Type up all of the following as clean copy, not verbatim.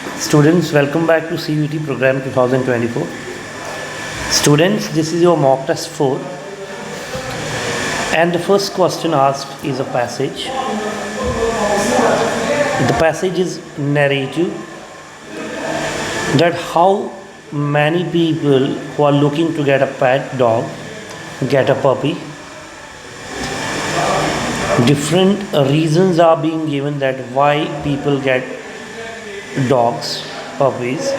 Students, welcome back to CUT program 2024. Students, this is your mock test 4, and the first question asked is a passage. The passage is narrative that how many people who are looking to get a pet dog get a puppy. Different reasons are being given that why people get dogs, puppies,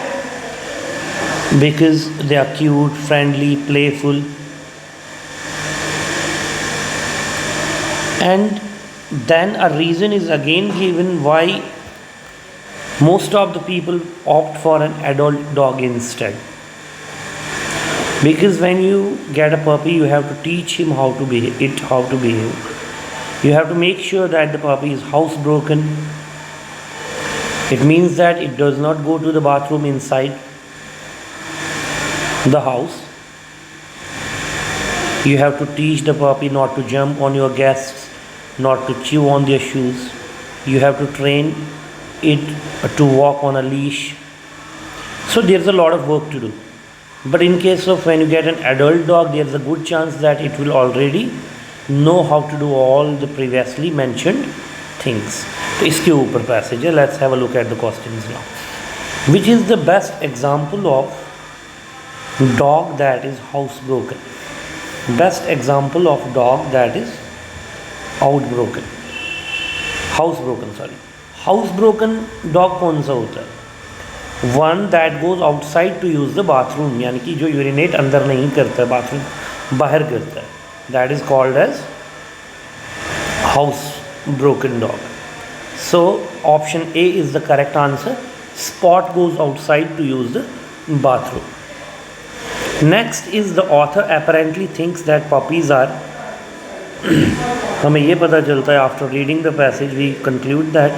because they are cute, friendly, playful, and then a reason is again given why most of the people opt for an adult dog instead. Because when you get a puppy, you have to teach him how to behave. You have to make sure that the puppy is housebroken. It means that it does not go to the bathroom inside the house. You have to teach the puppy not to jump on your guests, not to chew on their shoes. You have to train it to walk on a leash. So there's a lot of work to do. But in case of when you get an adult dog, there's a good chance that it will already know how to do all the previously mentioned things. तो इसके ऊपर passage है. Let's have a look at the questions now. Which is the best example of dog that is housebroken? Best example of dog that is housebroken. Housebroken dog कौन सा होता है? One that goes outside to use the bathroom, यानी कि जो urinate अंदर नहीं करता है, बाथरूम बाहर करता है. That is called as housebroken dog. So option A is the correct answer. Spot goes outside to use the bathroom. Next is the author apparently thinks that puppies are हमें ये पता चलता है after reading the passage we conclude that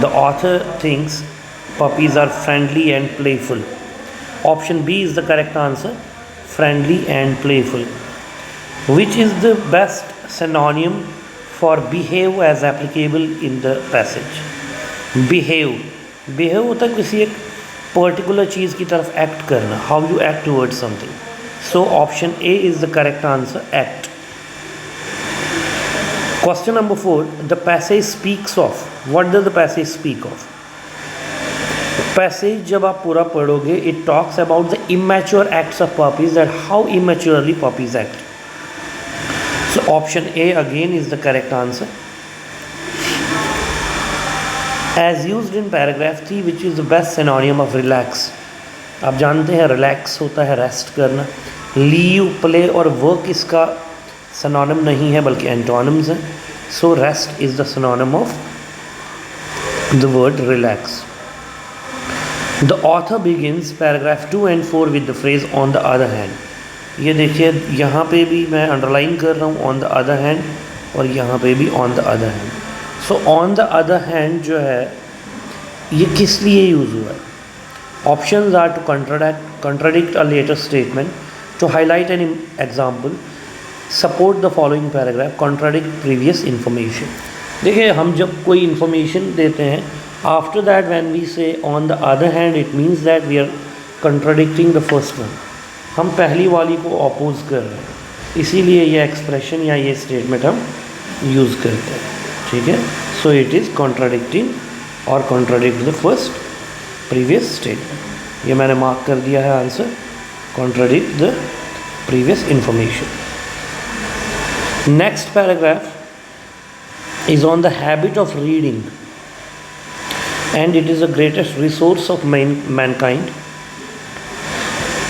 the author thinks puppies are friendly and playful. Option B is the correct answer, friendly and playful. Which is the best synonym for behave as applicable in the passage? behave होता है किसी एक particular चीज़ की तरफ act करना, how you act towards something. So option A is the correct answer, act. Question number 4, the passage speaks of. What does the passage speak of? Passage जब आप पूरा पढ़ोगे, it talks about the immature acts of puppies, that how immaturely puppies act. So option A again is the correct answer. As used in paragraph 3, which is the best synonym of relax. आप जानते हैं relax होता है rest करना. Leave, play और work इसका synonym नहीं है बल्कि antonyms है. So rest is the synonym of the word relax. The author begins paragraph 2 and 4 with the phrase on the other hand. ये देखिए यहाँ पे भी मैं अंडरलाइन कर रहा हूँ ऑन द अदर हैंड, और यहाँ पे भी on the other hand. So on the other hand जो है ये किस लिए यूज़ हुआ है? Options are to contradict a later statement, to highlight an example, support the following paragraph, contradict previous information. देखिए हम जब कोई इन्फॉर्मेशन देते हैं, after that when we say on the other hand, it means that we are contradicting the first one. हम पहली वाली को अपोज कर रहे हैं, इसीलिए ये एक्सप्रेशन या ये स्टेटमेंट हम यूज़ करते हैं. ठीक है. सो इट इज़ कॉन्ट्राडिक्टिंग और contradict the first previous statement. ये मैंने मार्क कर दिया है answer, contradict the previous information. Next paragraph is on the habit of reading and it is the greatest resource of Mankind.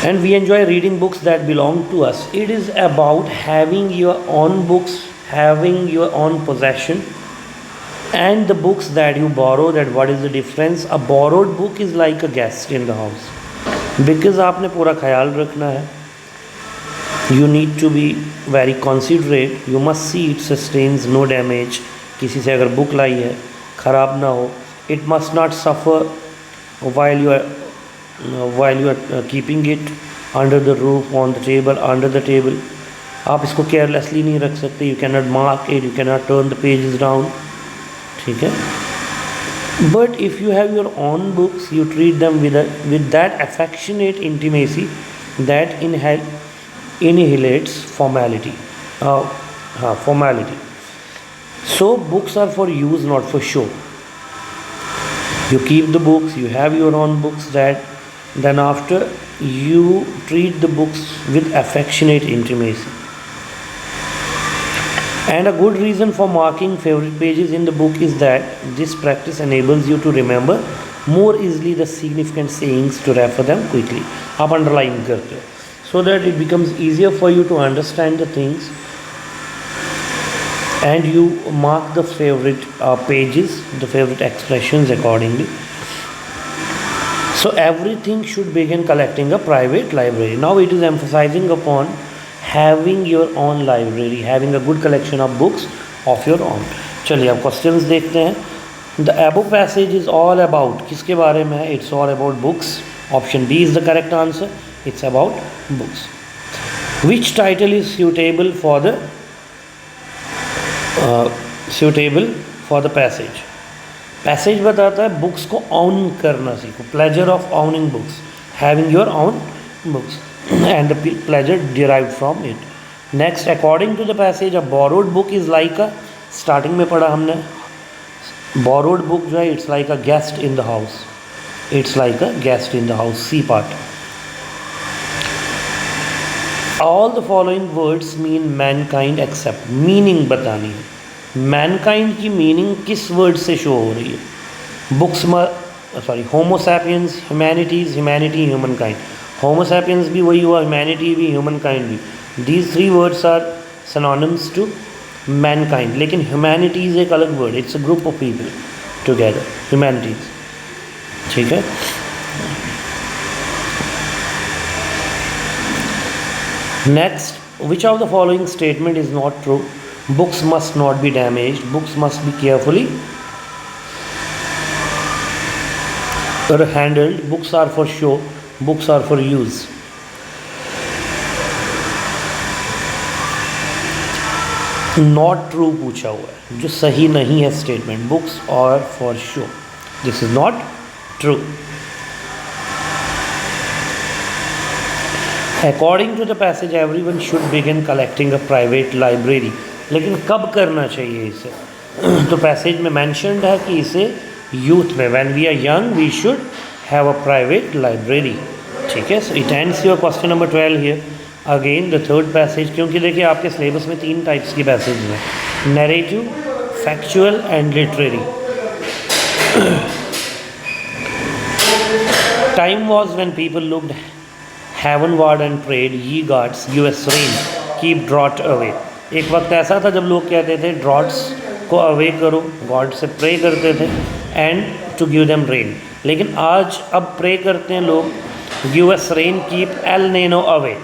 And we enjoy reading books that belong to us. It is about having your own books, having your own possession, and the books that you borrow. That what is the difference? A borrowed book is like a guest in the house, because आपने पूरा ख्याल रखना है. You need to be very considerate. You must see it sustains no damage. किसी से अगर book लाई है ख़राब ना हो. It must not suffer while you are keeping it under the roof, on the table, under the table. आप इसको carelessly नहीं रख सकते. You can not mark it, you can not turn the pages down. ठीक है. But if you have your own books, you treat them with that affectionate intimacy that annihilates formality. Uh, Formality. So books are for use, not for show. You keep the books, you have your own books, that then after you treat the books with affectionate intimacy. And a good reason for marking favorite pages in the book is that this practice enables you to remember more easily the significant sayings, to refer them quickly. आप underline करते हो, so that it becomes easier for you to understand the things, and you mark the favorite pages, the favorite expressions accordingly. So everything should begin collecting a private library. Now it is emphasizing upon having your own library, having a good collection of books of your own. चलिए अब questions देखते हैं. The एबो passage is all about, किसके बारे में है? It's all about books. Option B is the correct answer. It's about books. Which title is suitable for the passage? Passage बताता है बुक्स को ऑन करना सीखो. Pleasure of owning books, having your own books and the pleasure derived from it. Next, according to the passage, a borrowed book is like a, starting में पढ़ा हमने, borrowed book जो है it's like a guest in the house. It's like a guest in the house. C part. All the following words mean mankind except. Meaning बतानी है. Mankind की meaning किस word से show हो रही है? Books में Homo sapiens, humanities, humanity, humankind. Homo sapiens भी वही हुआ, humanity भी, humankind भी. These three words are synonyms to mankind. लेकिन humanities एक अलग word, it's a group of people together. Humanities. ठीक है. Next, which of the following statement is not true? Books must not be damaged. Books must be carefully handled. Books are for show. Books are for use. Not true पूछा हुआ है, जो सही नहीं है statement. Books are for show. This is not true. According to the passage, everyone should begin collecting a private library. लेकिन कब करना चाहिए इसे? तो पैसेज में मैंशनड है कि इसे यूथ में, when we are young we should have a private library. ठीक है. So it ends your question number 12 here. Again the third passage, क्योंकि देखिए आपके सिलेबस में 3 टाइप्स की पैसेज हैं, narrative, factual and literary. Time was when people looked heavenward and prayed, ye gods give us rain, keep drought away. एक वक्त ऐसा था जब लोग कहते थे ड्रॉट्स को अवे करो, गॉड से प्रे करते थे, and to give them rain. लेकिन आज अब प्रे करते हैं लोग, give us rain, keep El Nino away.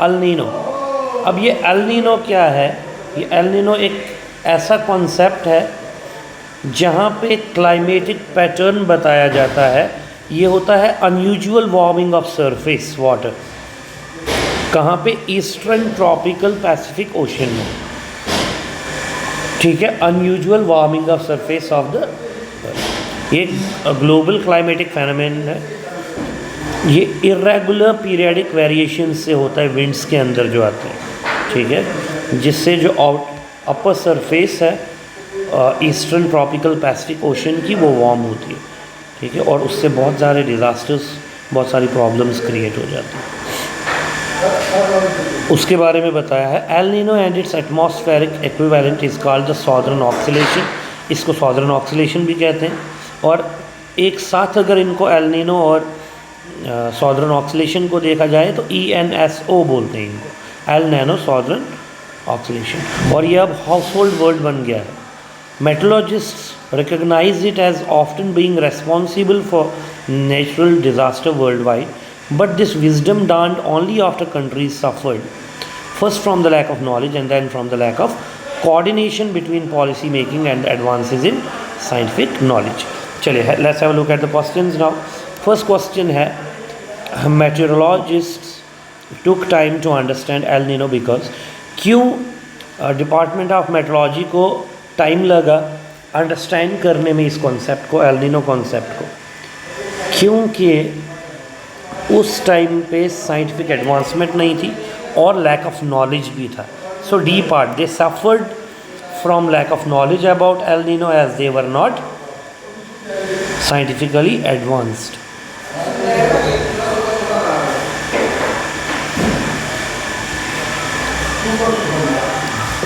El Nino, अब ये एल नीनो क्या है? ये एल नीनो एक ऐसा कॉन्सेप्ट है जहाँ पे क्लाइमेटिक पैटर्न बताया जाता है. ये होता है unusual warming of surface water. कहाँ पे? ईस्टर्न ट्रॉपिकल पैसिफिक ओशन में. ठीक है. Unusual warming of surface of the, ये ग्लोबल क्लाइमेटिक फेनोमेन है. ये इरेगुलर पीरियडिक वेरिएशन से होता है विंड्स के अंदर जो आते हैं. ठीक है. जिससे जो अपर सरफेस है ईस्टर्न ट्रॉपिकल पैसिफिक ओशन की, वो वार्म होती है. ठीक है. और उससे बहुत सारे डिज़ास्टर्स, बहुत सारी प्रॉब्लम्स क्रिएट हो जाती हैं. उसके बारे में बताया है. El Nino and it's atmospheric equivalent is called the southern oscillation. इसको सॉदर्न ऑक्सीलेशन भी कहते हैं. और एक साथ अगर इनको एल नीनो और सॉदर्न ऑक्सीलेशन को देखा जाए तो ENSO बोलते हैं इनको, एल नैनो सॉदर्न ऑक्सीलेशन. और ये अब हाउस होल्ड वर्ड बन गया है. मेट्रोलॉजिस्ट्स recognize it as often being responsible for natural disaster worldwide, but this wisdom dawned only after countries suffered, first from the lack of knowledge and then from the lack of coordination between policy making and advances in scientific knowledge. चलिए, let's have a look at the questions now. First question है, meteorologists took time to understand El Nino because, क्यों department of metrology को time लगा understand करने में इस concept को, El Nino concept को, क्योंकि उस टाइम पे साइंटिफिक एडवांसमेंट नहीं थी और लैक ऑफ नॉलेज भी था. So D part, they suffered from lack of knowledge about El Nino as they were not scientifically advanced.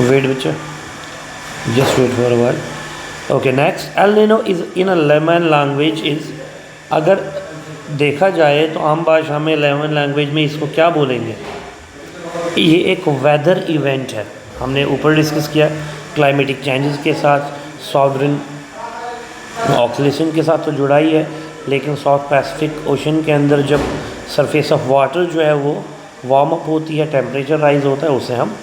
Wait, bachcha. Just wait for a while. Okay, next. El Nino is in a layman language is, अगर देखा जाए तो आम भाषा में layman language में इसको क्या बोलेंगे? ये एक वेदर इवेंट है. हमने ऊपर डिस्कस किया क्लाइमेटिक चेंजेस के साथ, सॉवरिन ऑक्सीलेशन के साथ तो जुड़ा ही है, लेकिन साउथ पैसिफिक ओशन के अंदर जब सरफेस ऑफ वाटर जो है वो वार्म अप होती है, टेम्परेचर राइज होता है, उसे हम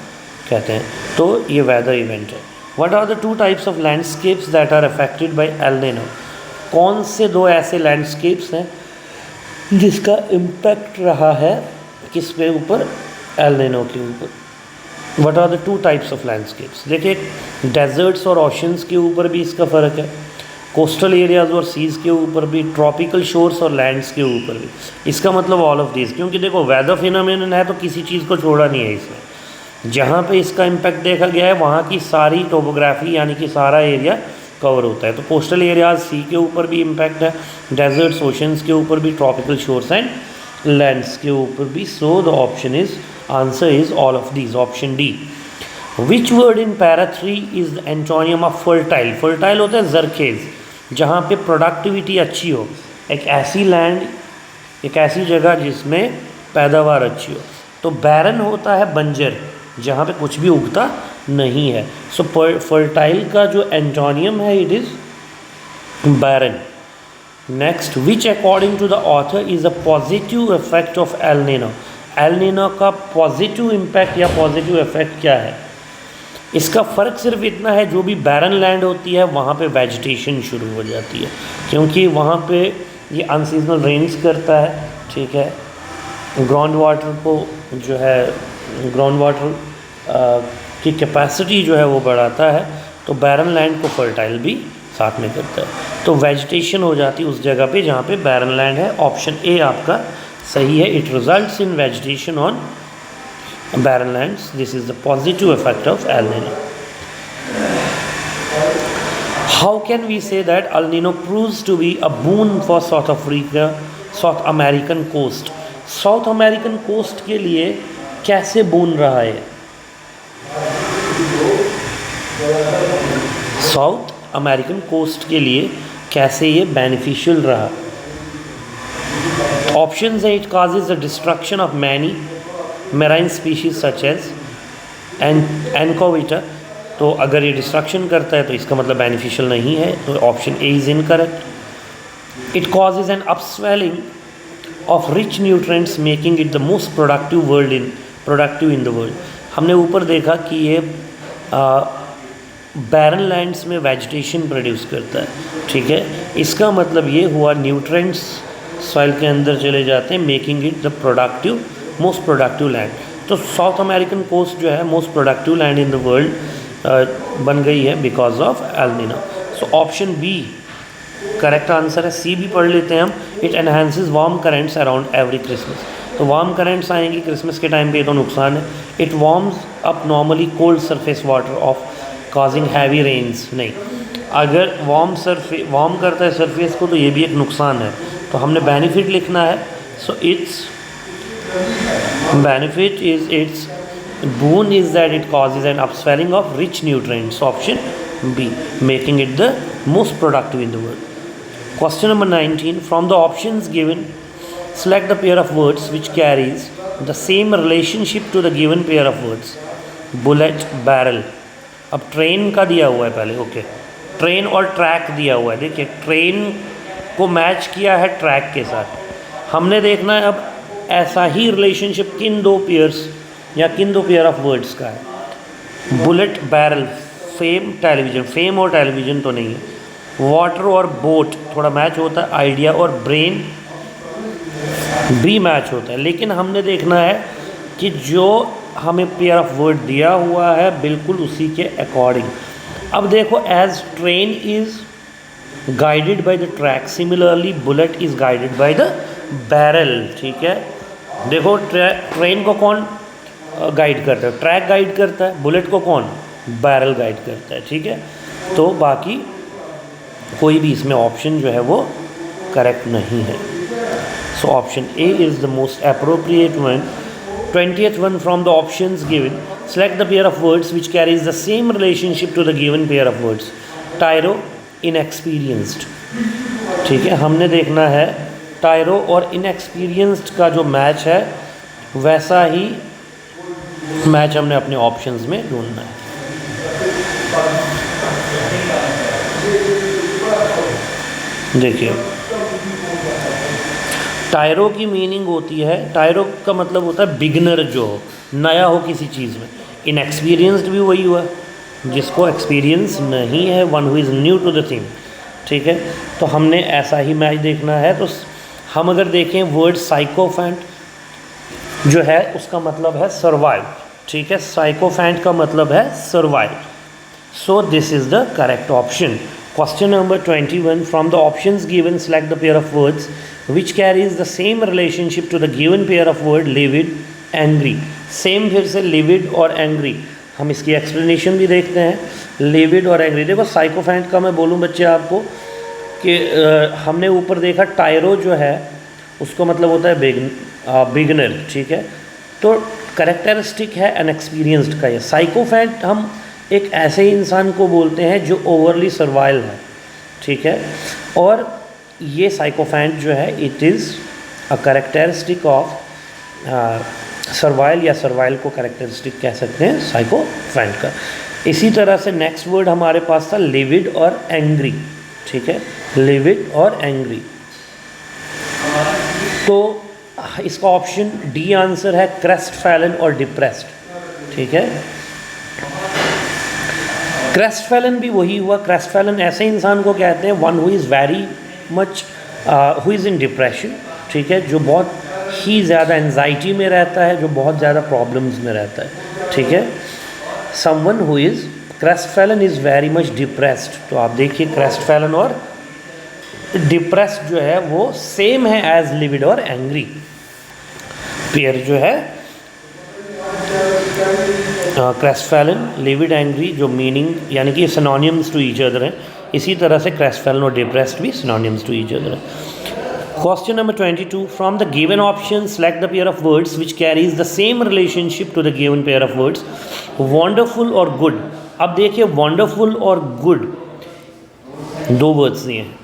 कहते हैं. तो ये वेदर इवेंट है. What are the two types of landscapes that are affected by El Nino? कौन से दो ऐसे लैंडस्केप्स हैं जिसका इम्पैक्ट रहा है किस पे ऊपर? एल नीनो के ऊपर. What are the two types of landscapes? देखिए, डेजर्ट्स और ओशंस के ऊपर भी इसका फ़र्क है, कोस्टल एरियाज़ और सीज़ के ऊपर भी, ट्रॉपिकल शोर्स और लैंड्स के ऊपर भी. इसका मतलब ऑल ऑफ दिस, क्योंकि देखो वेदर फिनोमेनन है तो किसी चीज़ को छोड़ा नहीं है इसमें. जहाँ पे इसका इम्पैक्ट देखा गया है वहाँ की सारी टोपोग्राफी यानी कि सारा एरिया कवर होता है. तो कोस्टल एरियाज सी के ऊपर भी इम्पैक्ट है, डेजर्ट्स ओशंस के ऊपर भी, ट्रॉपिकल शोर्स एंड लैंड्स के ऊपर भी. So the option is, answer is all of these, option D. Which word in para 3 is antonym of fertile? Fertile होता है जरखेज़, जहाँ पे प्रोडक्टिविटी अच्छी हो. एक ऐसी लैंड, एक ऐसी जगह जिसमें पैदावार अच्छी हो. तो बैरन होता है बंजर, जहाँ पे कुछ भी उगता नहीं है. सो फर्टाइल का जो एंटोनियम है it is barren. Next, which according to the author is a positive effect of El Nino? El Nino का पॉजिटिव इम्पैक्ट या पॉजिटिव इफेक्ट क्या है? इसका फ़र्क सिर्फ इतना है, जो भी बैरन लैंड होती है वहाँ पे वेजिटेशन शुरू हो जाती है, क्योंकि वहाँ पे ये अनसीजनल रेन्स करता है. ठीक है, ग्राउंड वाटर को जो है, ग्राउंड वाटर की कैपेसिटी जो है वो बढ़ाता है, तो बैरन लैंड को फर्टाइल भी साथ में करता है. तो वेजिटेशन हो जाती है उस जगह पे जहाँ पे बैरन लैंड है. ऑप्शन ए आपका सही है. It results in vegetation on barren lands. This is the positive effect of El Nino. How can we say that El Nino proves to be a boon for South Africa, South American coast? South American coast के लिए कैसे boon रहा है? South American coast के लिए कैसे ये beneficial रहा? Options है, it causes the destruction of many marine species such as anchoveta. तो अगर ये डिस्ट्रक्शन करता है तो इसका मतलब बेनिफिशियल नहीं है, तो option A is incorrect. It causes an upwelling of rich nutrients making it the most productive in the world. हमने ऊपर देखा कि ये बैरन लैंड्स में वेजिटेशन प्रोड्यूस करता है. ठीक है, इसका मतलब ये हुआ न्यूट्रिएंट्स सॉइल के अंदर चले जाते हैं, making it the most productive land. तो साउथ अमेरिकन कोस्ट जो है most productive land in the world बन गई है because of El Nino. So option B correct answer है. सी भी पढ़ लेते हैं हम. It enhances warm currents around every Christmas. तो वार्म करेंट्स आएंगी क्रिसमस के टाइम पे, तो नुकसान है. It warms up normally cold surface water off causing heavy rains. नहीं, अगर वार्म करता है सरफेस को तो ये भी एक नुकसान है. तो हमने बेनिफिट लिखना है. So it's benefit is, its boon is that it causes an upswelling of rich nutrients. Option B, making it the most productive in the world. Question number 19. From the options given, select the pair of words which carries the same relationship to the given pair of words. Bullet, barrel. अब train का दिया हुआ है पहले. Okay, train और track दिया हुआ है. देखिए, ट्रेन को मैच किया है ट्रैक के साथ. हमने देखना है अब ऐसा ही रिलेशनशिप किन दो पेयर्स या किन दो पेयर ऑफ वर्ड्स का है. Bullet, barrel, fame, television. Fame और टेलीविज़न तो नहीं है. वाटर और बोट थोड़ा मैच होता है. आइडिया और ब्रेन भी मैच होता है. लेकिन हमने देखना है कि जो हमें पेयर ऑफ वर्ड दिया हुआ है बिल्कुल उसी के अकॉर्डिंग. अब देखो, as train is guided by the track, similarly bullet is guided by the barrel. ठीक है, देखो ट्रेन को कौन गाइड करता है? ट्रैक गाइड करता है। बुलेट को कौन? बैरल गाइड करता है। ठीक है, तो बाकी कोई भी इसमें ऑप्शन जो है वो करेक्ट नहीं है। सो option A is the most appropriate one. 20th one from the options given, select the pair of words which carries the same relationship to the given pair of words. Tyro, inexperienced। ठीक है, हमने देखना है टायरो और inexperienced का जो match है वैसा ही मैच हमने अपने ऑप्शंस में ढूंढना है। देखिए, टायरो की मीनिंग होती है, टायरो का मतलब होता है बिगनर, जो नया हो किसी चीज़ में। इनएक्सपीरियंस्ड भी वही हुआ जिसको एक्सपीरियंस नहीं है, one who is new to the thing. ठीक है, तो हमने ऐसा ही मैच देखना है। तो हम अगर देखें वर्ड साइकोफेंट जो है उसका मतलब है सर्वाइव। ठीक है, साइकोफेंट का मतलब है survive. So this is the correct option. Question number 21, from the options given, select the pair of words which carries the same relationship to the given pair of word livid, angry। Same फिर से livid और angry, हम इसकी explanation भी देखते हैं। livid और angry, देखो साइकोफेंट का मैं बोलूँ बच्चे आपको कि हमने ऊपर देखा टायरो जो है उसको मतलब होता है बिगनर। ठीक है, तो करेक्टरिस्टिक है अनएक्सपीरियंस्ड का। ये साइकोफेंट हम एक ऐसे इंसान को बोलते हैं जो ओवरली सर्वाइल है। ठीक है, और ये साइकोफेंट जो है it is a characteristic of servile, या सर्वाइल को करेक्टरिस्टिक कह सकते हैं साइकोफेंट का। इसी तरह से नेक्स्ट वर्ड हमारे पास था लिविड और एंग्री। ठीक है, लिविड और एंग्री, तो इसका ऑप्शन डी आंसर है क्रेस्टफैलन और डिप्रेस्ड। ठीक है, क्रेस्टफैलन भी वही हुआ। क्रेस्टफैलन ऐसे इंसान को कहते हैं one who is very much who is in depression. ठीक है, जो बहुत ही ज़्यादा एंजाइटी में रहता है, जो बहुत ज़्यादा प्रॉब्लम्स में रहता है। ठीक है, someone who is crestfallen is very much depressed. तो आप देखिए क्रेस्टफैलन और डिप्रेस्ड जो है वो सेम है एज लिविड और एंग्री। पेयर जो है क्रेस्टफैलन, लिविड, एंग्री, जो मीनिंग यानी कि सिनोनिम्स टू ईच अदर हैं, इसी तरह से क्रेस्टफैलन और डिप्रेस्ड भी सिनोनिम्स टू ईच अदर हैं। Question number 22, from the given option select the pair of words which carries the same relationship to the given pair of words. Wonderful और good. अब देखिए वंडरफुल और गुड दो words दिए हैं।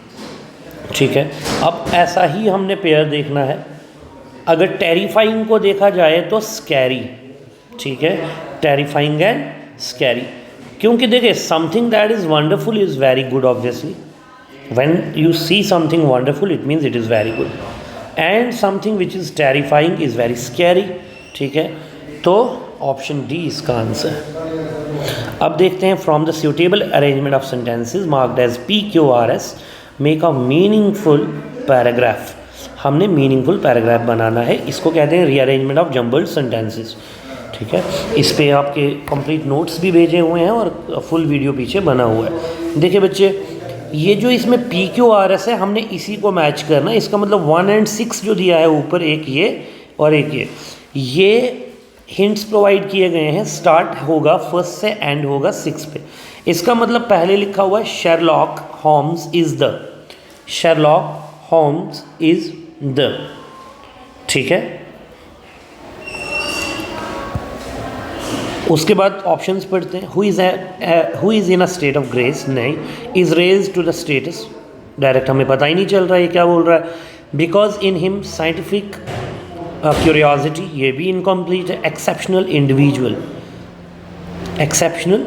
ठीक है, अब ऐसा ही हमने पेयर देखना है। अगर टेरिफाइंग को देखा जाए तो स्कैरी। ठीक है, टेरिफाइंग एंड स्कैरी, क्योंकि देखिए something that is wonderful is very good obviously. When you see something wonderful it means it is very good, and something which is terrifying is very scary. ठीक है, तो option D इसका answer. अब देखते हैं, from the suitable arrangement of sentences marked as PQRS make a meaningful paragraph. हमने meaningful paragraph बनाना है, इसको कहते हैं रीअरेंजमेंट ऑफ जम्बल्ड सेंटेंसेस। ठीक है, इस पे आपके कंप्लीट नोट्स भी भेजे हुए हैं और फुल वीडियो पीछे बना हुआ है। देखिए बच्चे, ये जो इसमें PQRS है हमने इसी को मैच करना है। इसका मतलब 1 और 6 जो दिया है ऊपर, एक ये और एक ये हिंट्स प्रोवाइड किए गए हैं। स्टार्ट होगा फर्स्ट से, एंड होगा 6 पे। इसका मतलब पहले लिखा हुआ है Sherlock Holmes is the, Sherlock Holmes is the. ठीक है, उसके बाद ऑप्शंस पढ़ते हैं। Who is in a state of grace, नहीं। Is raise to the status, direct हमें पता ही नहीं चल रहा है क्या बोल रहा है। Because in him scientific curiosity, ये भी इनकम्प्लीट है। एक्सेप्शनल इंडिविजुअल, एक्सेप्शनल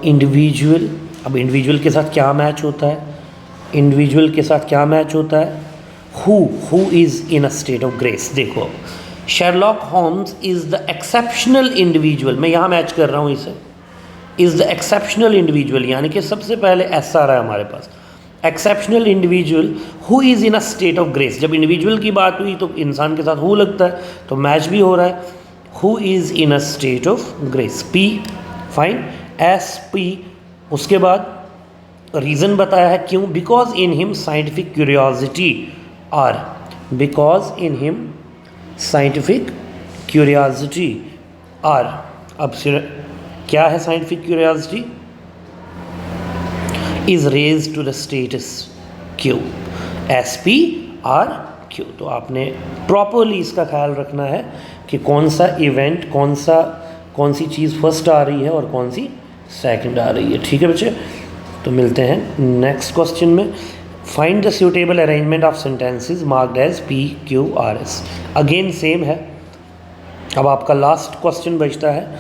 इंडिविजुअल, अब इंडिविजुअल के साथ क्या मैच होता है? इंडिविजुअल के साथ क्या मैच होता है? Who is in a state of grace. देखो Sherlock Holmes is the exceptional individual, मैं यहाँ मैच कर रहा हूँ इसे, इज़ द एक्सेप्शनल इंडिविजुअल, यानी कि सबसे पहले एस आ रहा है हमारे पास। Exceptional individual who is in a state of grace, जब इंडिविजुअल की बात हुई तो इंसान के साथ हु लगता है, तो मैच भी हो रहा है। Who is in a state of grace, P fine, SP उसके बाद रीज़न बताया है क्यों, because in him scientific curiosity are, because in him scientific curiosity are. अब क्या है scientific curiosity? Is raise to the status क्यू, SP R Q। तो आपने प्रॉपरली इसका ख्याल रखना है कि कौन सा इवेंट, कौन सी चीज़ फर्स्ट आ रही है और कौन सी सेकंड आ रही है। ठीक है बच्चे, तो मिलते हैं नेक्स्ट क्वेश्चन में। Find the suitable arrangement of sentences marked as PQRS। Again same है। अब आपका लास्ट क्वेश्चन बचता है,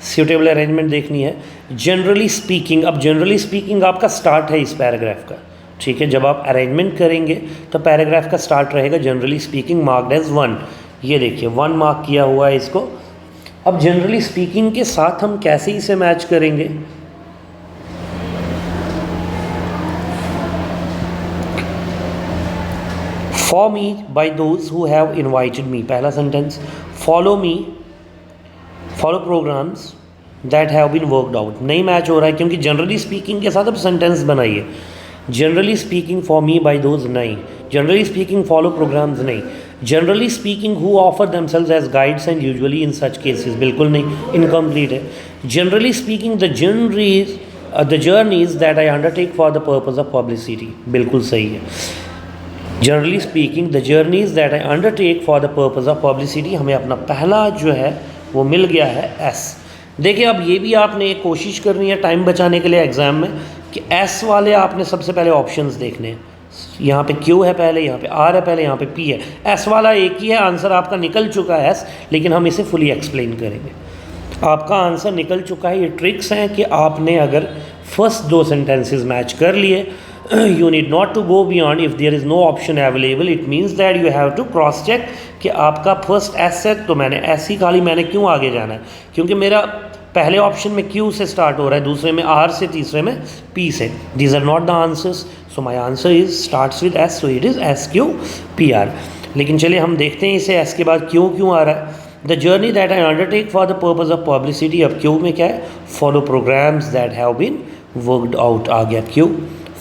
सूटेबल अरेंजमेंट देखनी है। जनरली स्पीकिंग, अब जनरली स्पीकिंग आपका स्टार्ट है इस पैराग्राफ का। ठीक है, जब आप अरेंजमेंट करेंगे तो पैराग्राफ का स्टार्ट रहेगा जनरली स्पीकिंग मार्क्ड एज 1। ये देखिए 1 मार्क किया हुआ है इसको। अब जनरली स्पीकिंग के साथ हम कैसे इसे मैच करेंगे? For me by those who have invited me, पहला sentence. Follow me, follow programmes that have been worked out, नहीं मैच हो रहा है क्योंकि जनरली स्पीकिंग के साथ अब सेंटेंस बनाइए। Generally speaking for me by those नहीं, जनरली स्पीकिंग फॉलो प्रोग्राम्स नहीं, generally speaking who offer themselves as guides and usually in such cases, बिल्कुल नहीं, इनकम्प्लीट है। Generally speaking the journeys that I undertake for the purpose of publicity, बिल्कुल सही है। Generally speaking the journeys that I undertake for the purpose of publicity, हमें अपना पहला जो है वो मिल गया है S। देखिए अब ये भी आपने एक कोशिश करनी है टाइम बचाने के लिए एग्ज़ाम में कि S वाले आपने सबसे पहले ऑप्शंस देखने हैं। यहाँ पे Q है पहले, यहाँ पे R है पहले, यहाँ पे P है। S वाला एक ही है, आंसर आपका निकल चुका है S, लेकिन हम इसे फुली एक्सप्लेन करेंगे। आपका आंसर निकल चुका है। ये ट्रिक्स हैं कि आपने अगर फर्स्ट 2 सेंटेंसेस मैच कर लिए, you need not to go beyond if there is no option available, it means that you have to cross check कि आपका फर्स्ट S है तो मैंने S ही खाली, मैंने क्यों आगे जाना है क्योंकि मेरा पहले ऑप्शन में Q से स्टार्ट हो रहा है, दूसरे में R से, तीसरे में P से। These are not the answers, so my answer is starts with S, so it is SQPR। लेकिन चलिए हम देखते हैं इसे S के बाद क्यों आ रहा है। The journey that I undertake for the purpose of publicity, अब Q में क्या है? Follow programmes that have been worked out, आ गया Q।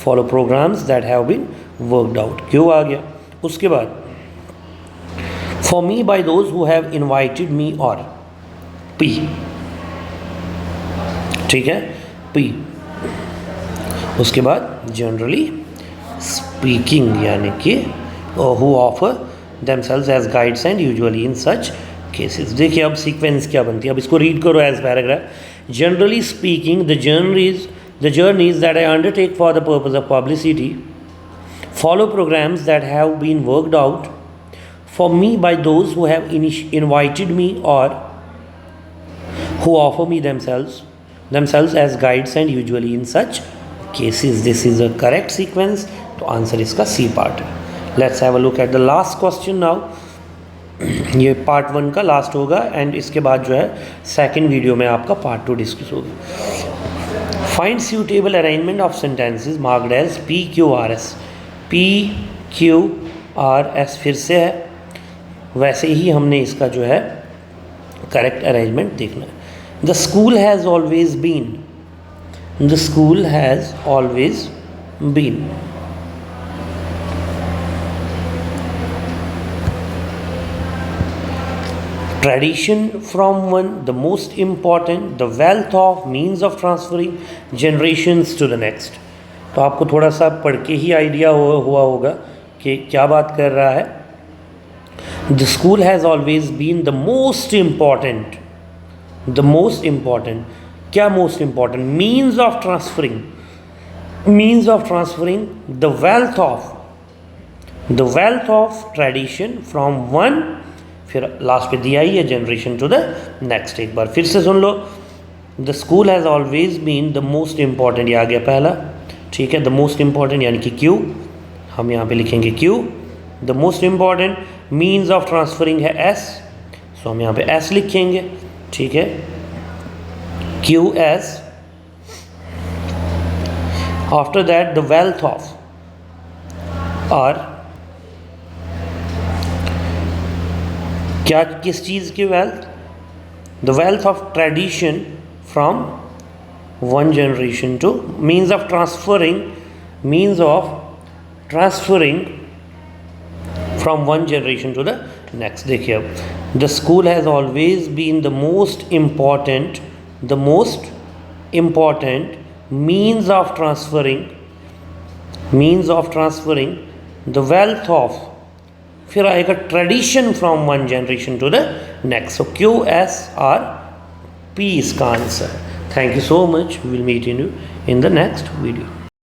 Follow programmes that have been worked out, Q आ गया। उसके बाद for me by those who have invited me, और P, ठीक है, P। उसके बाद जनरली स्पीकिंग यानी कि who offer themselves as guides and usually in such cases. देखिए अब सीक्वेंस क्या बनती है, अब इसको रीड करो as paragraph. Generally speaking the journeys that I undertake for the purpose of publicity follow programs that have been worked out for me by those who have invited me or who offer me themselves as guides and usually in such cases। This is a correct sequence, तो answer इसका C part है। Let's have a look at the last question now। ये part 1 का last होगा and इसके बाद जो है सेकेंड वीडियो में आपका पार्ट 2 डिस्कस होगा। Find suitable arrangement of sentences marked as PQRS। PQRS फिर से है, वैसे ही हमने इसका जो है करेक्ट अरेंजमेंट देखना है। The school has always been, the school has always been, tradition from one, the most important, the wealth of, means of transferring generations to the next। तो आपको थोड़ा सा पढ़ के ही आइडिया हुआ होगा कि क्या बात कर रहा है। The school has always been the most important, the most important, क्या most important? means of transferring, means of transferring the wealth of tradition from one, फिर लास्ट पे दिया ही है जनरेशन टू द नेक्स्ट। एक बार फिर से सुन लो। The school has always been the most important, ये आ गया पहला, ठीक है। द मोस्ट इम्पॉर्टेंट यानी कि Q, हम यहाँ पे लिखेंगे Q। The most important means of transferring है S, सो हम यहाँ पे S लिखेंगे, ठीक है, QS। After that the wealth of R, क्या, किस चीज़ की wealth? The wealth of tradition from one generation to means of transferring from one generation to the next. देखिए अब the school has always been the most important means of transferring the wealth of, फिर आएगा tradition from one generation to the next. So QSRP इसका answer. Thank you so much. We will meet you in the next video.